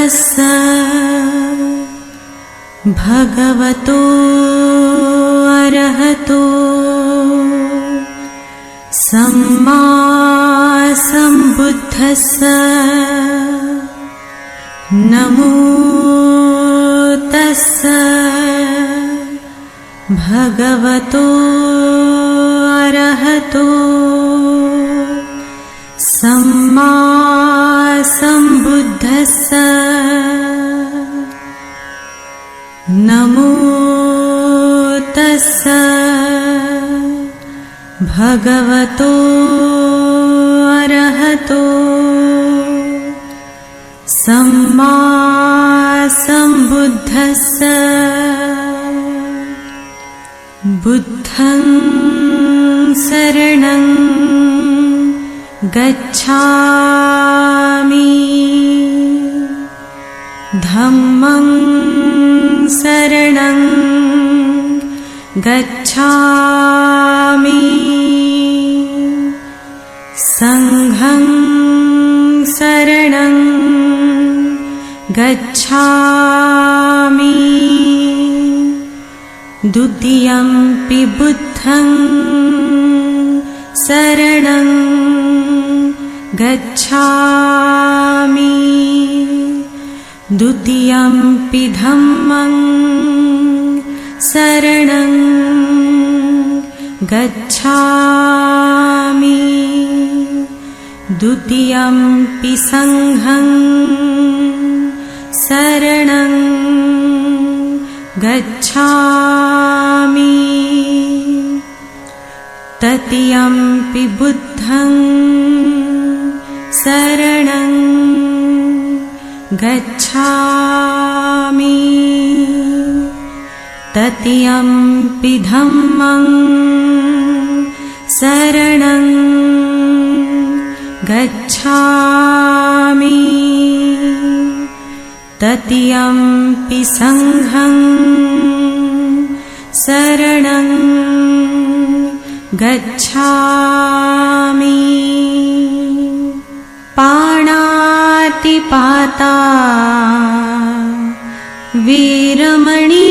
तस्य भगवतो अरहतो सम्मा सम्बुद्धस्य नमो तस्य भगवतो अरहतो सम्मा सम्बुद्धस्य नमो तस्य भगवतो अरहतो सम्मा सम्बुद्धस्य बुद्धं शरणं गच्छामि धम्मं शरणं गच्छामि संघं शरणं गच्छामि द्वितीयंपि बुद्धं शरणं गच्छामि द्वितीयंपि धम्मं शरणं गच्छामि द्वितीयंपि संघं शरणं गच्छामि तृतीयंपि बुद्धं शरणं गच्छामि तृतीयंपि धम्मं शरणं गच्छामि तृतीयंपि संघं शरणं गच्छामि पाणातिपाता वीरमणि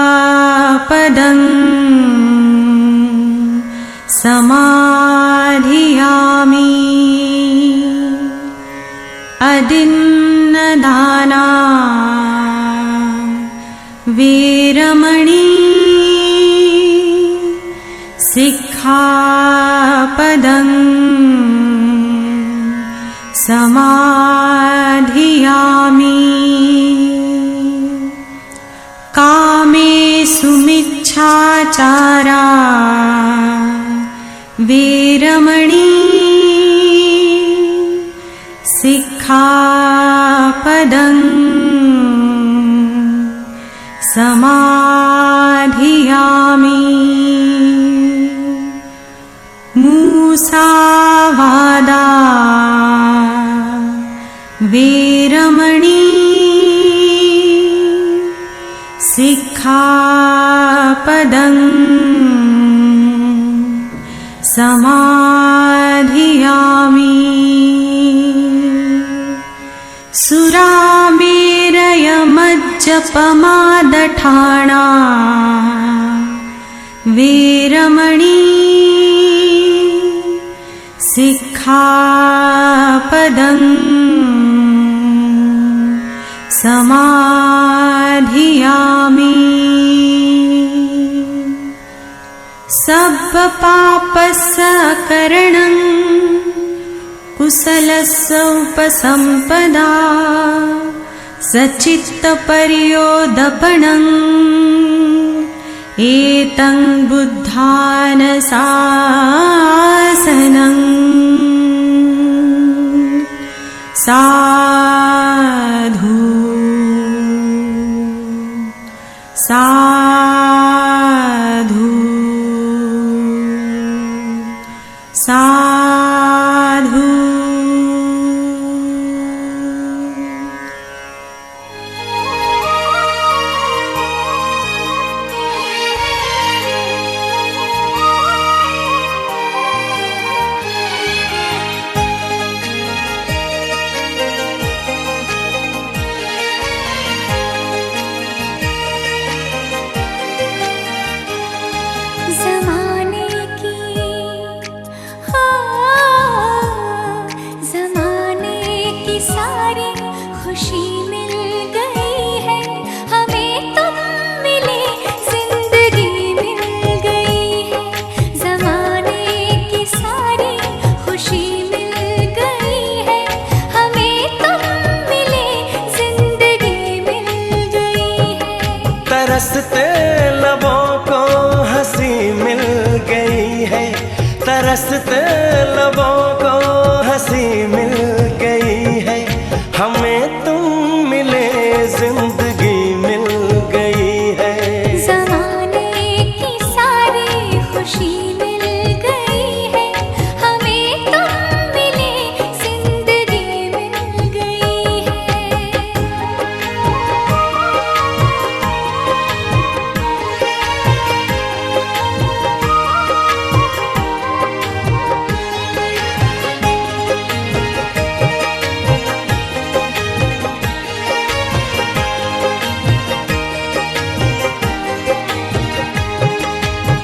सिक्खापदं समाधियामि अदिन्नदाना वीरमणि सिक्खापदं समाधियामि कामेषु मिच्छाचारा वीरमणि सिक्खापदं समाधियामि मुसावादा वीरमणि सिक्खापदं समाधियामि सुरामेरयमज्जपमादठाणा वीरमणि सिक्खापदं समाधियामि सब्बपापसकरणं कुशलस्य उपसम्पदा सचित्तपर्योदपणम् एतं बुद्धानशासनं साधु साधु साधु। सारी खुशी मिल गई है, हमें तुम मिले जिंदगी मिल गई है। जमाने की सारी खुशी मिल गई है, हमें तुम मिले जिंदगी मिल गई है। तरसते लबों को हंसी मिल गई है, तरसते लबों को हंसी मिल गई है, हमें तुम मिले जिंदगी मिल गई है। ज़माने की सारी खुशी मिल गई है, हमें तुम मिले जिंदगी मिल गई है।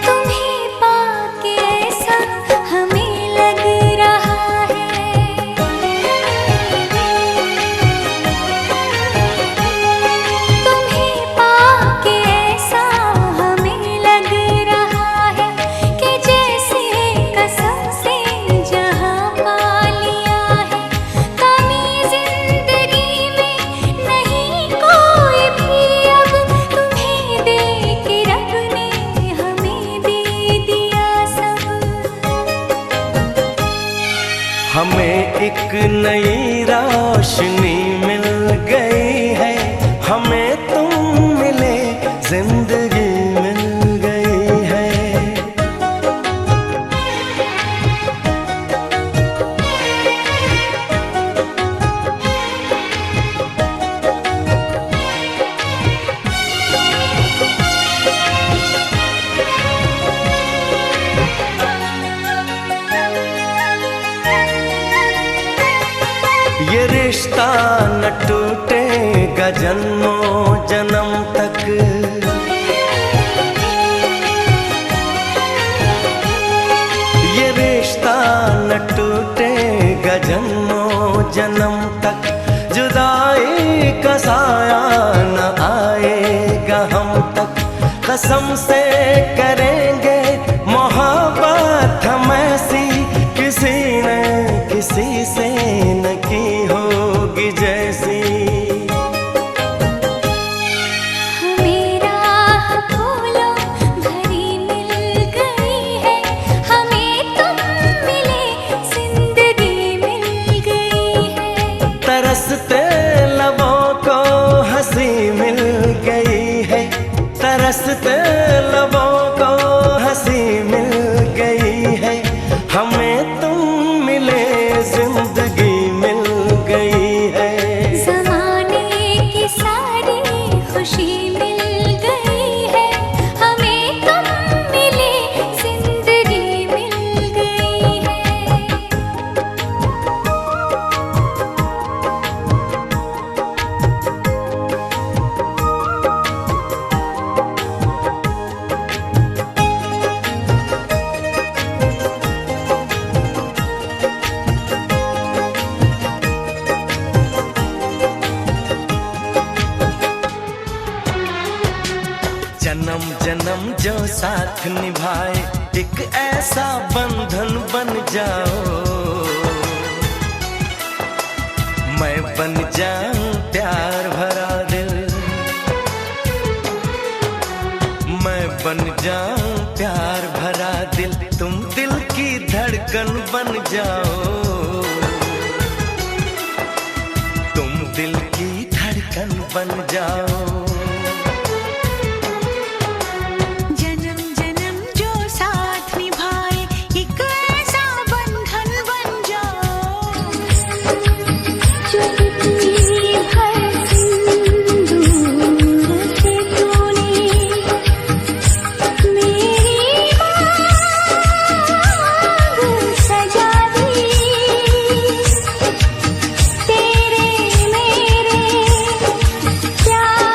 तुम्हें पाके ऐसा हमें लग रहा है, तुम्हें पाके ऐसा हमें लग रहा है कि जैसे कसम से जहां पा लिया है। कमी जिंदगी में नहीं कोई भी अब, तुम्हें दे के रब ने हमें दे दिया सब। हमें एक नई रोशनी मिल गई है, हमें तुम मिले जिंदगी मिल गई है। ये रिश्ता न टूटेगा जन्मों जन्म तक, ये रिश्ता न टूटेगा जन्मों जन्म तक। जुदाई का साया न आएगा हम तक, कसम से करेंगे मोहब्बत हम ऐसी, किसी ने किसी से न की होगी जैसी। हमें राह फूलों भरी मिल गई है, हमें तुम मिले जिंदगी मिल गई है। तरसते लबों को हंसी मिल गई है, तरसते लबों को हंसी मिल गई है, हमें तुम मिले जिंदगी मिल गई है। ज़माने की सारी खुशी मिल गई है, हमें तुम मिले जिंदगी मिल गई है। जन्म जन्म जो साथ निभाए, एक ऐसा बंधन बन जाओ, मैं बन जाऊं प्यार भरा दिल, मैं बन जाऊं प्यार भरा दिल, तुम दिल की धड़कन बन जाओ, तुम दिल की धड़कन बन जाओ। जन्म जन्म जो साथ निभाए, एक ऐसा बंधन बन जाओ। चुटकी भर सिंदूर से तूने मेरी मांग सजा दी, तेरे मेरे प्यार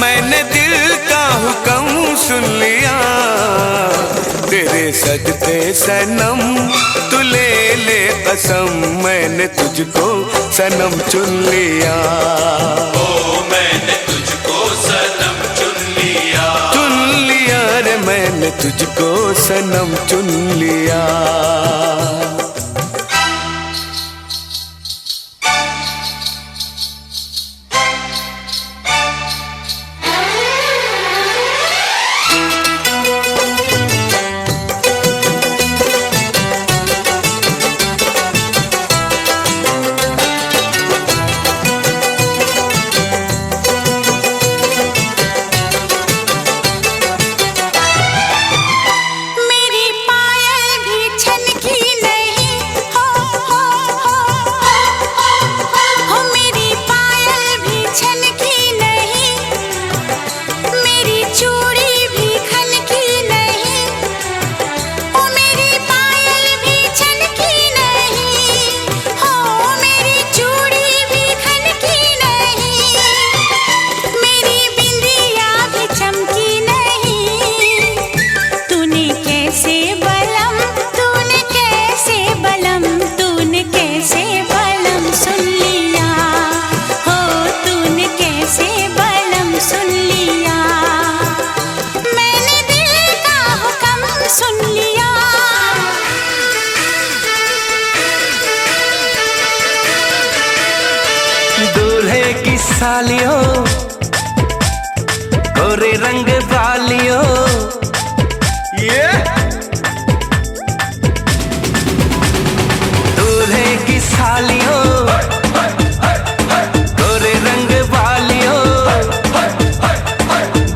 मैंने दिल का हुक्म सुन लिया, तेरे सजदे सनम तू ले ले कसम, मैंने तुझको सनम चुन लिया। ओ मैंने तुझको सनम चुन लिया, चुन लिया रे मैंने तुझको सनम चुन लिया। मेरी पायल भी छनकी नहीं, हो मेरी पायल भी छनकी नहीं, मेरी चूड़ी भी खनकी नहीं, ओ मेरी पायल भी छनकी नहीं, हो मेरी चूड़ी भी खनकी नहीं, मेरी बिंदिया भी चमकी नहीं। तूने कैसे बलम, तूने कैसे बलम, तूने कैसे बलम सुन लिया, हो तूने कैसे बलम सुन लिया। मैंने दिल का हुक्म सुन लिया। दूल्हे की सालियों गोरे रंग वालियों, ये दूल्हे की सालियों गोरे रंग वालियों,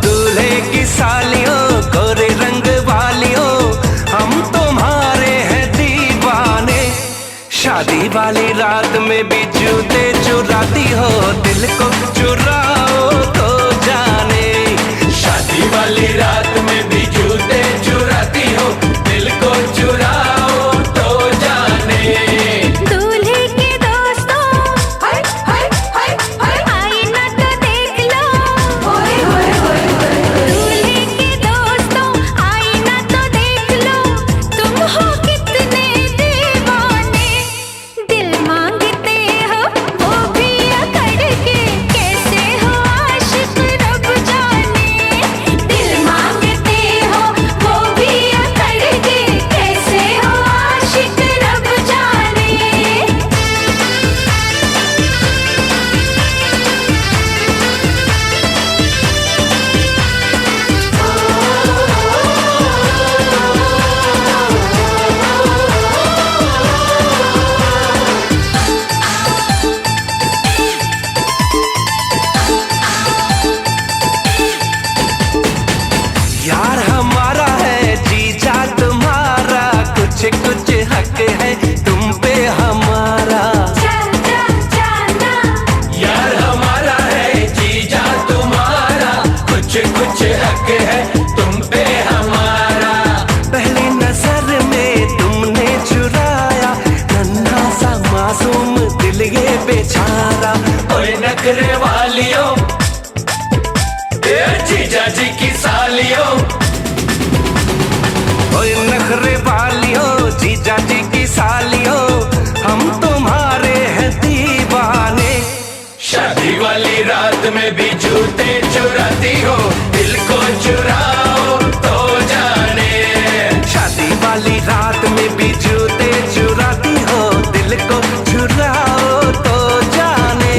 दूल्हे की सालियों गोरे रंग वालियों, हम तुम्हारे हैं दीवाने। शादी वाली रात में भी जूते चुराती हो, दिल को चुराओ तो जाने। शादी वाली रात में भी जूते चुराती हो, दिल को चुराओ तो जाने। दूल्हे के दोस्तों आईना तो देख लो, दूल्हे के दोस्तों आईना तो देख लो, तुम हो कितने दीवाने। दिल मांगते हो वो भी अकड़ के, कैसे हो आशिक रब जाने। दिल मांगते हो वो भी अकड़ के, कैसे हो आशिक रब जाने। यार हमारा है जीजा तुम्हारा, कुछ कुछ हक है तुम पे हमारा। यार हमारा है जीजा तुम्हारा, कुछ कुछ हक है तुम पे हमारा। पहली नजर में तुमने चुराया नन्हा सा मासूम दिल ये बेचारा। ओए नखरे वालियों, ए जीजा जी की सालियों, ओए नखरे वालियों जीजा जी की सालियों, हम तुम्हारे हैं दीवाने। शादी वाली रात में भी जूते चुराती हो, दिल को चुराओ तो जाने। शादी वाली रात में भी जूते चुराती हो, दिल को चुराओ तो जाने।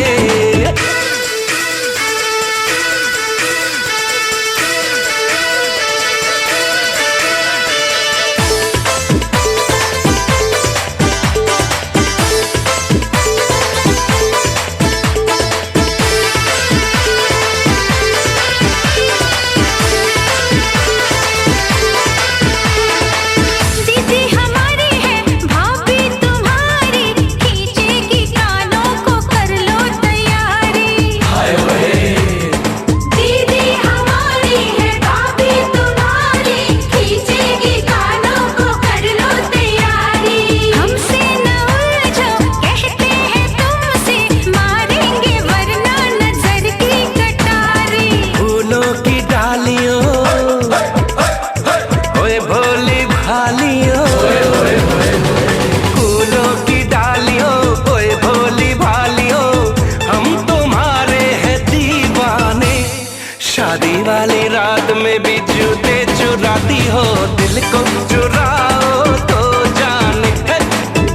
में भी जूते चुराती हो, दिल को चुराओ तो जाने।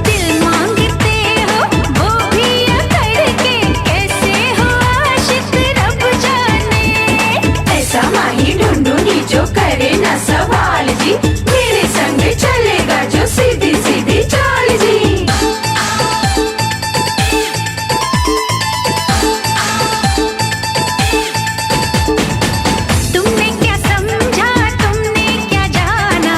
दिल मांगते हो वो भी अकड़ के, कैसे हो आशिक रब जाने। ऐसा माही ढूंढूंगी जो करे ना सवाल जी, मेरे संग चलेगा जो सीधी सीधी चाल जी। तुमने क्या समझा, तुमने क्या जाना,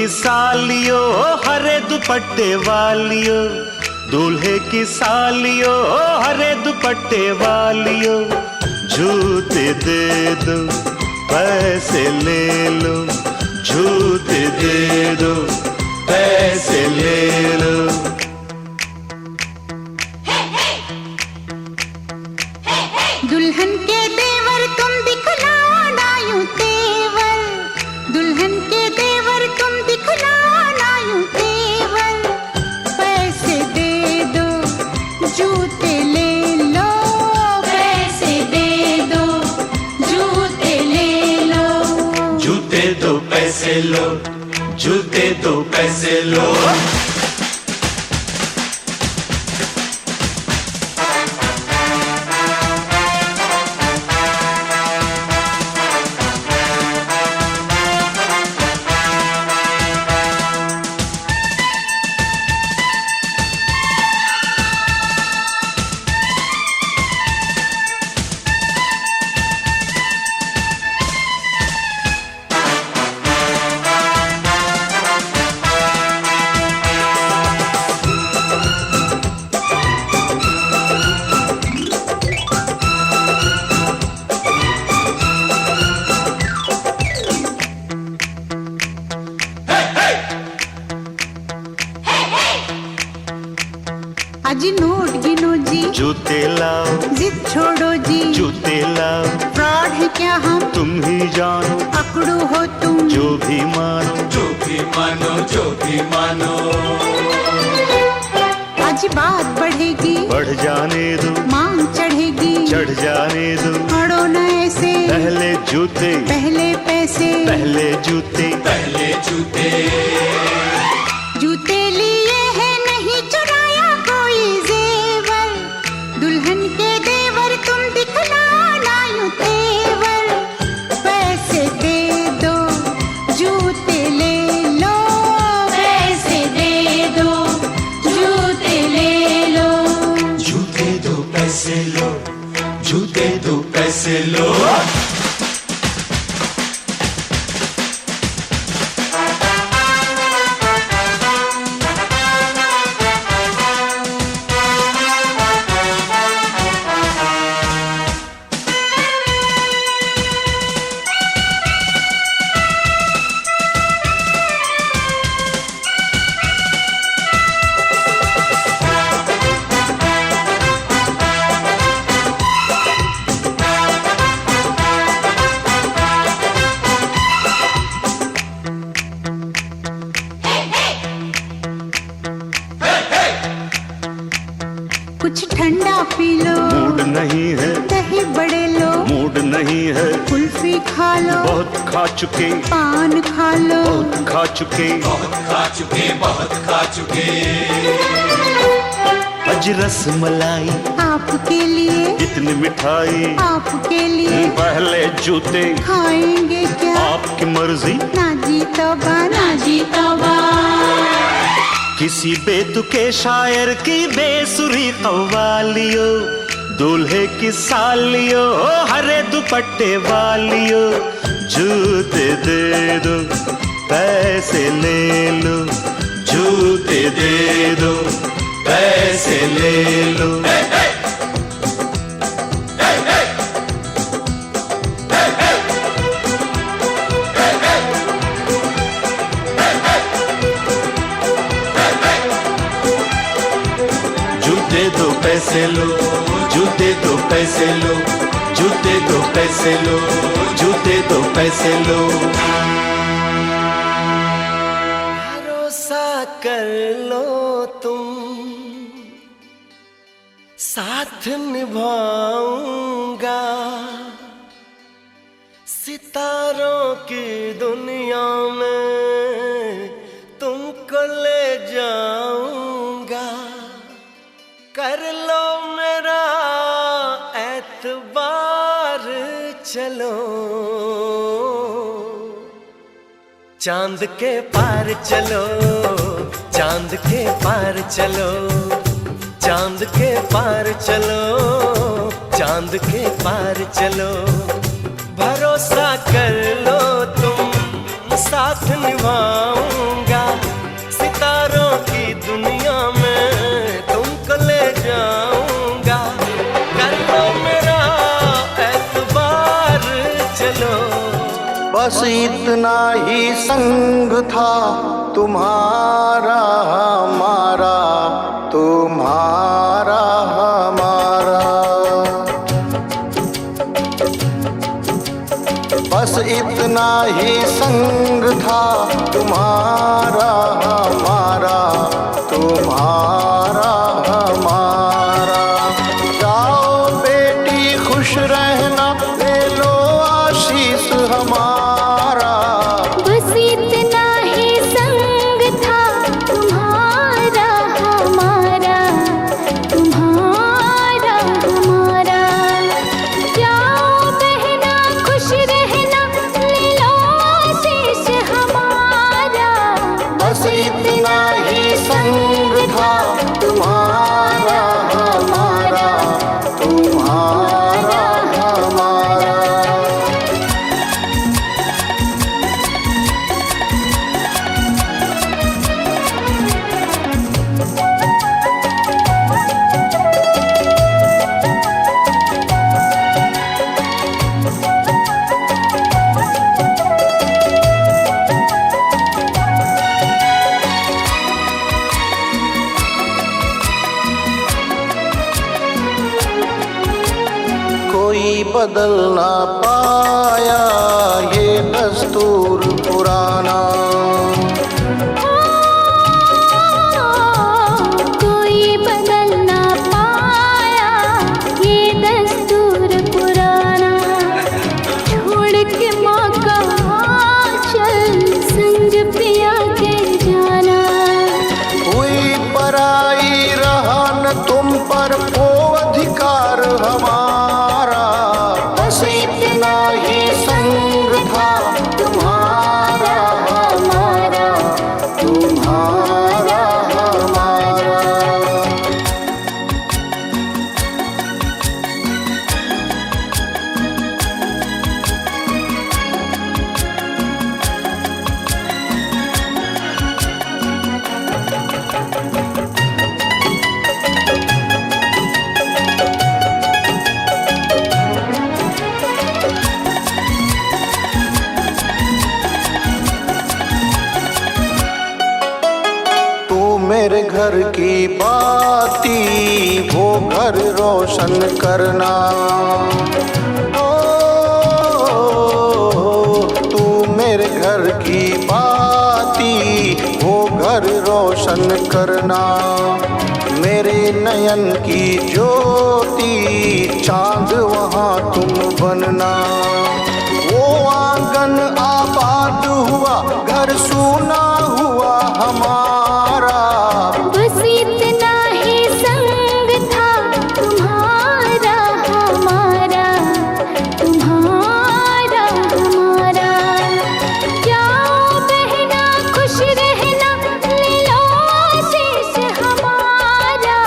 की सालियो हरे दुपट्टे वालियो, दूल्हे की सालियो हरे दुपट्टे वालियो, जूते दे दो पैसे ले लो, जूते दे दो पैसे ले लो। दुल्हन के देवर तुम दिखलाओ ना यूं तेवर, दुल्हन के देवर तुम दिखलाओ ना यूं तेवर, पैसे दे दो जूते ले लो, पैसे दे दो जूते ले लो, जूते दो पैसे लो, जूते दो पैसे लो। अजी नोट गिनो जी, जूते लाओ, जिद छोड़ो जी, जूते लाओ, फ्रॉड है क्या हम तुम ही जानो, अकड़ू हो तुम जो भी मानो, जो भी मानो, जो भी मानो। आज बात बढ़ेगी, बढ़ जाने दो, मांग चढ़ेगी, चढ़ जाने दो, अड़ो न ऐसे, पहले जूते पहले पैसे, पहले जूते, पहले जूते। जूते लिए है नहीं चुराया कोई जेवर, दुल्हन के देवर तुम दिखलाओ ना यूं तेवर, पैसे दे दो जूते ले लो, पैसे दे दो जूते ले लो, जूते दो पैसे लो, जूते दो पैसे लो। कुछ ठंडा पी लो, मूड नहीं है, दही बड़े लो, मूड नहीं है, कुल्फी खा लो, बहुत खा चुके, पान खा लो, बहुत खा चुके, बहुत खा चुके, बहुत खा चुके। अज रस मलाई आपके लिए, इतनी मिठाई आपके लिए, पहले जूते खाएंगे क्या, आपकी मर्जी, ना जी तौबा, ना जी तौबा, किसी बेतुके शायर की बेसुरी कव्वालियो, दूल्हे की सालियो हरे दुपट्टे वालियो, जूते दे दो पैसे ले लो, जूते दे दो पैसे ले लो। जूते दो पैसे लो, जूते दो पैसे लो, जूते दो पैसे लो, जूते दो पैसे लो। भरोसा कर लो तुम, साथ निभाऊंगा, सितारों की दुनिया में तुमको ले जाऊंगा, कर लो मेरा एतबार चलो, चांद के पार चलो, चांद के पार चलो, चांद के पार चलो, चांद के पार चलो। भरोसा कर लो तुम, साथ निभाऊंगा, सितारों की दुनिया में तुमको ले जाऊंगा। कर लो मेरा एतबार चलो। बस इतना ही संग था तुम्हारा हमारा, तुम्हारा हमारा। बस इतना ही संग था तुम्हारा हमारा, तुम्हारा हमारा। जाओ बेटी खुश रहना, ले लो आशीष हमारा। बस इतना ही संग था तुम्हारा हमारा, तुम्हारा हमारा। जाओ बहना खुश रहना, ले लो आशीष हमारा। बस इतना ही संग था तुम्हारा हमारा, तुम्हारा हमारा। कोई बदल ना पाया ये दस्तूर पुराना। कोई बदल ना पाया ये दस्तूर पुराना। छोड़ के माँ का आंचल संग पिया के जाना। हुई पराई रहा न तुम पर वो अधिकार हमारा। बस इतना ही संग था तुम्हारा हमारा, तुम्हारा हमारा। तू मेरे घर की बाती, वो घर रोशन करना। ओ, तू मेरे घर की बाती, वो घर रोशन करना। मेरे नयन की ज्योति, चांद वहाँ तुम बनना। वो आंगन आबाद हुआ, घर सूना हुआ हमारा। बस इतना ही संग था तुम्हारा हमारा, तुम्हारा हमारा। जाओ बहना खुश रहना, ले लो आशीष हमारा।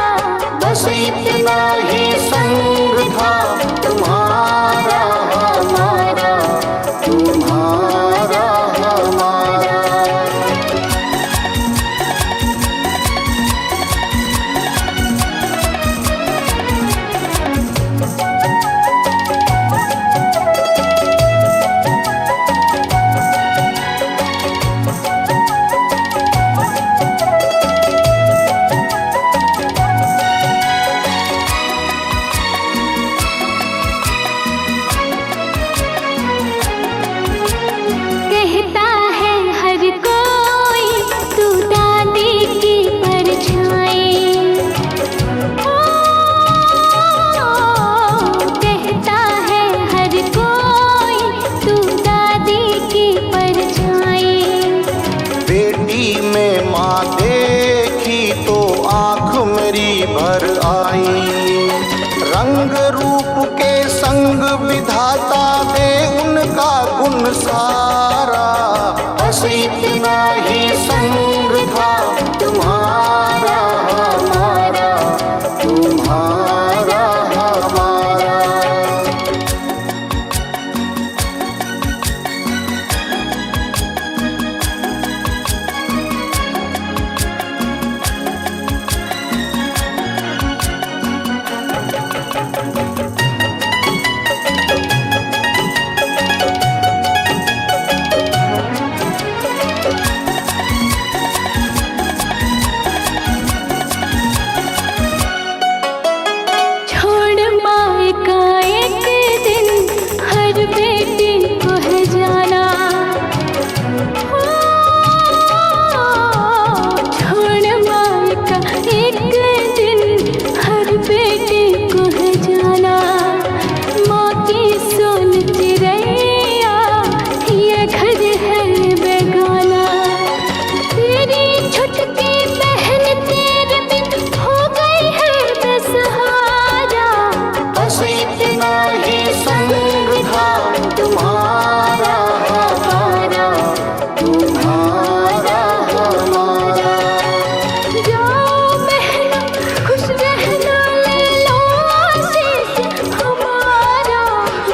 बस इतना ही संग था तुम्हारा हमारा, तुम्हारा हमारा। कहता है हर कोई तू दादी की परछाई। ओ, कहता है हर कोई तू दादी की परछाई। बेटी में माँ देखी तो आँख मेरी भर आई। रंग रूप के संग विधाता दे उनका गुण सारा। बस इतना ही संग था तुम्हारा हमारा, तुम्हारा हमारा।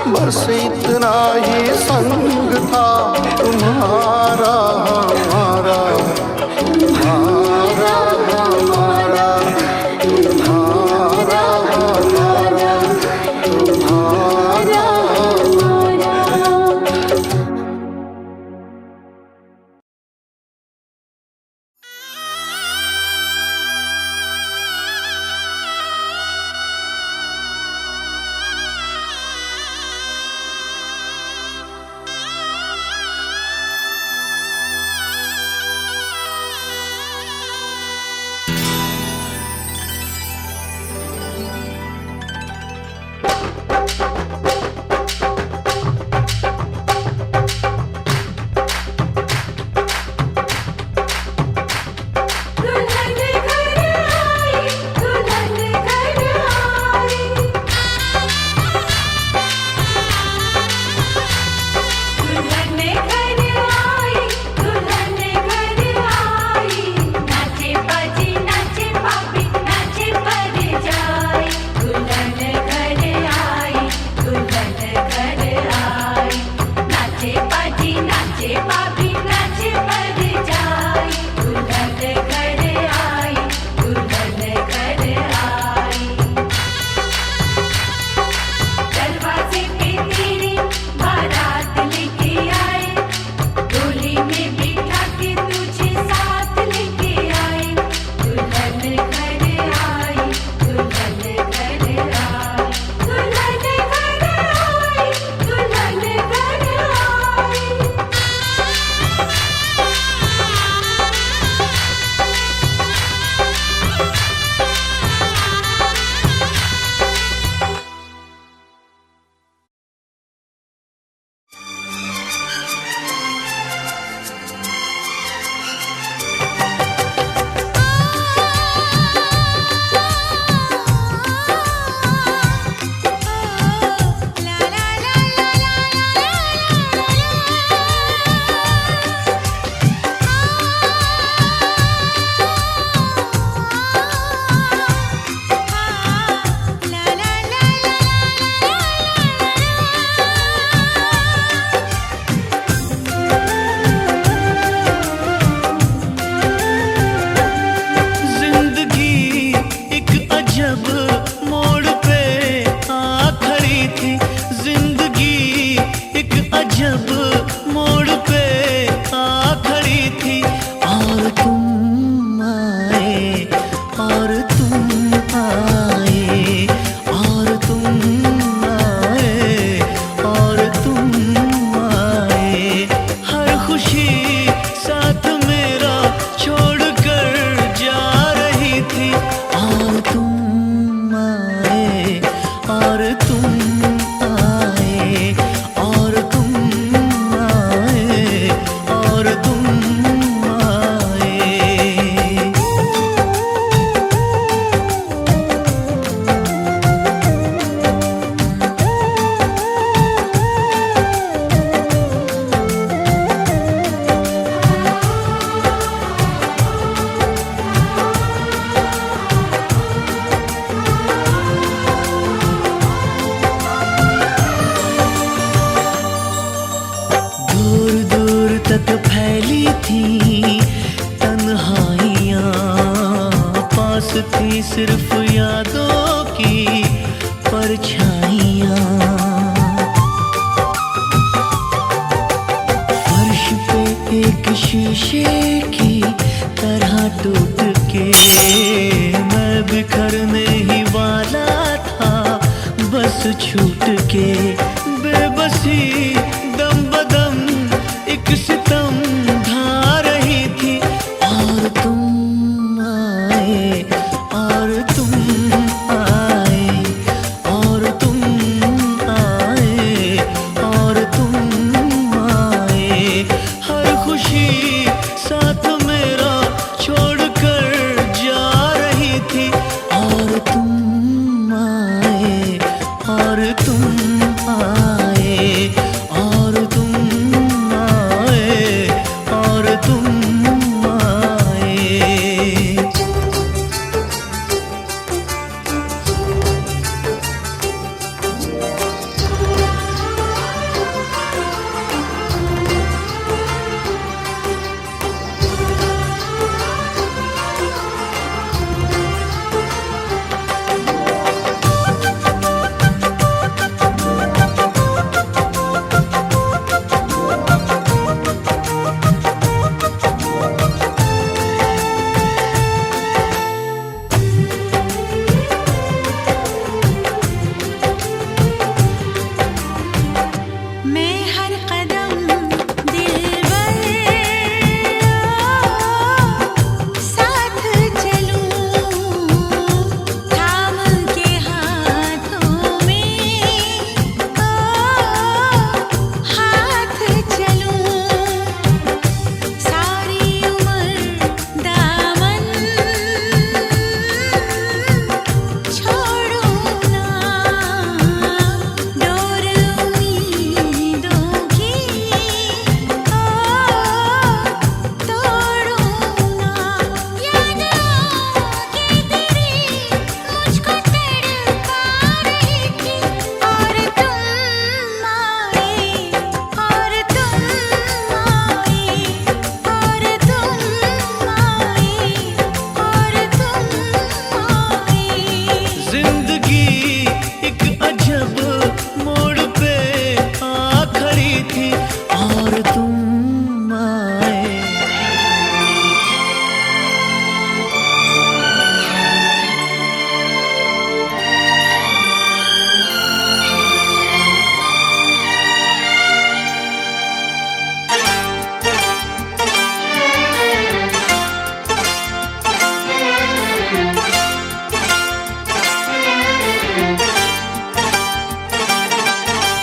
बस इतना ही संग था तुम्हारा हमारा, तुम्हारा हमारा, तुम्हारा हमारा, तुम्हारा हमारा। थी सिर्फ यादों की परछाइयाँ। फर्श पे एक शीशे की तरह टूट के मैं बिखरने ही वाला था, बस छूट के बेबसी दम बदम एक सितम ढा रही थी। और तुम आए और तुम आए और तुम आए और तुम आए, हर खुशी साथ मेरा छोड़ कर जा रही थी। और तुम आए और तुम आए और तुम आए और तुम आए।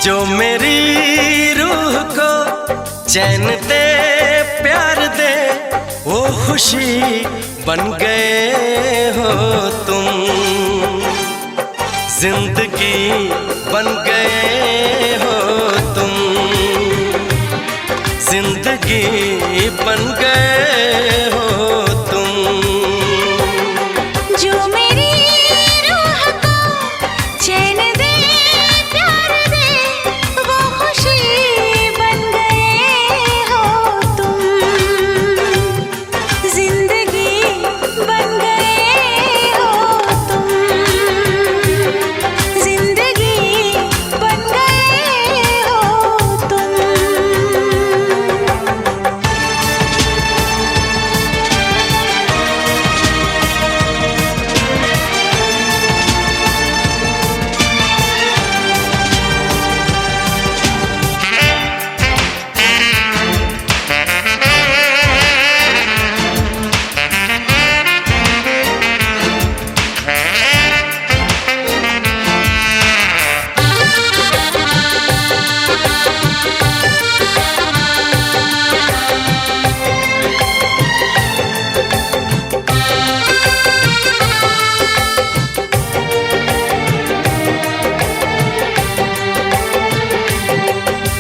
जो मेरी रूह को चैन दे प्यार दे वो खुशी बन गए हो तुम, जिंदगी बन गए हो तुम, जिंदगी बन गए हो तुम। जो मेरी रूह को चैन दे प्यार दे वो खुशी बन गए हो तुम, जिंदगी बन गए हो तुम, जिंदगी बन गए हो तुम।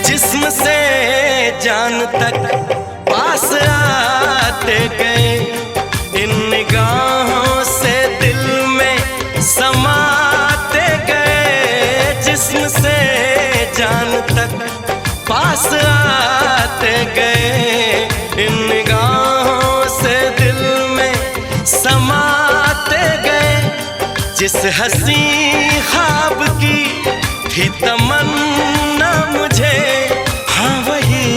जिस्म से जान तक पास आते गए, इन निगाहों से दिल में समाते गए। जिस्म से जान तक पास आते गए, इन निगाहों से दिल में समाते गए। जिस हंसी ख्वाब की थी तमन्ना मुझे, हाँ वही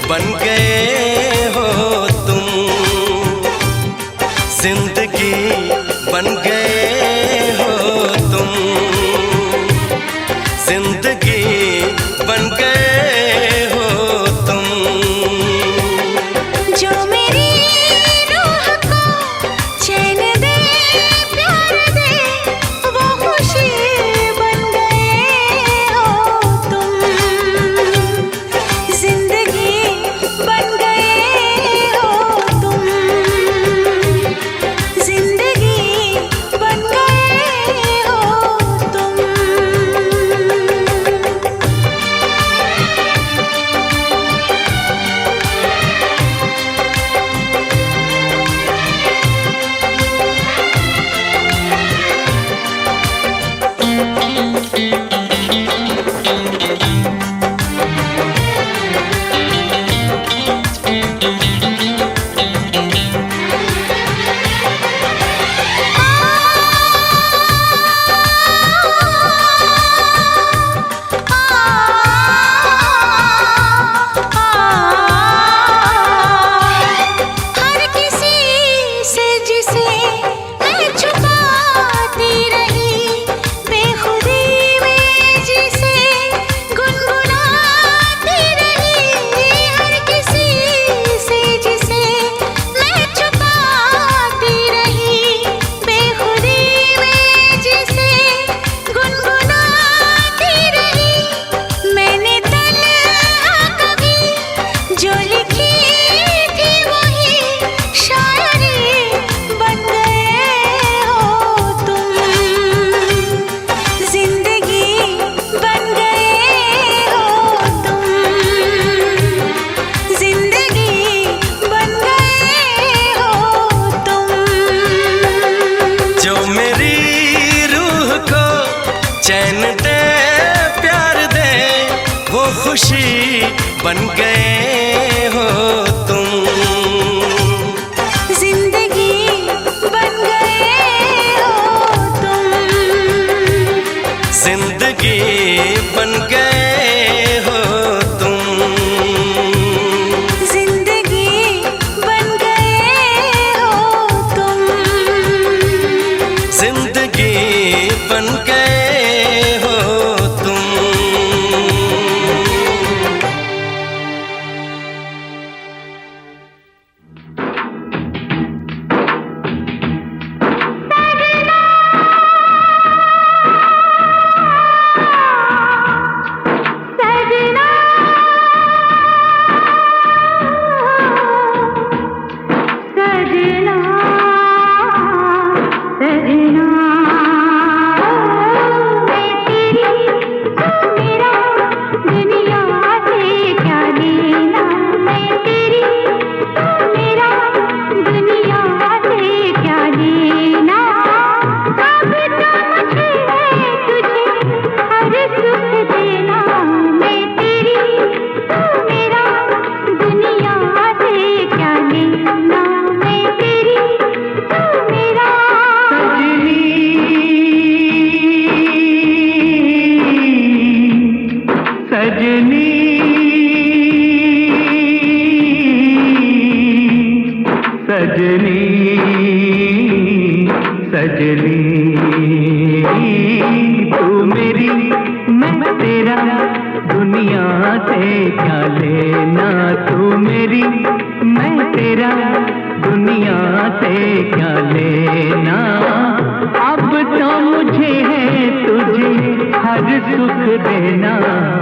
बन गए हो तुम, जिंदगी बन गए हो तुम, जिंदगी बन गए हो तुम। जो मेरी रूह को चैन दे प्यार दे वो खुशी बन गए हो तुम, जिंदगी बन गए हो तुम, जिंदगी बन गए हो तुम। हर किसी से जिसे मैं छुपाती रही, बेखुदी में जिसे गुनगुनाती रही। हर किसी से जिसे मैं छुपाती रही, बेखुदी में जिसे गुनगुनाती रही। मैंने तन्हा कभी जो लिखी थी वही शायरी बन गए हो तुम, जिंदगी बन गए हो तुम, जिंदगी बन गए हो तुम। जो मेरी रूह को चैन दे प्यार दे वो खुशी बन गए हो तुम, जिंदगी बन गए हो तुम, जिंदगी बन गए हो तुम, जिंदगी बन गए हो तुम, जिंदगी बन गए हो तुम। सजनी सजनी सजनी तू मेरी मैं तेरा दुनिया से क्या लेना तू मेरी मैं तेरा दुनिया से क्या लेना अब तो मुझे है तुझे हर सुख देना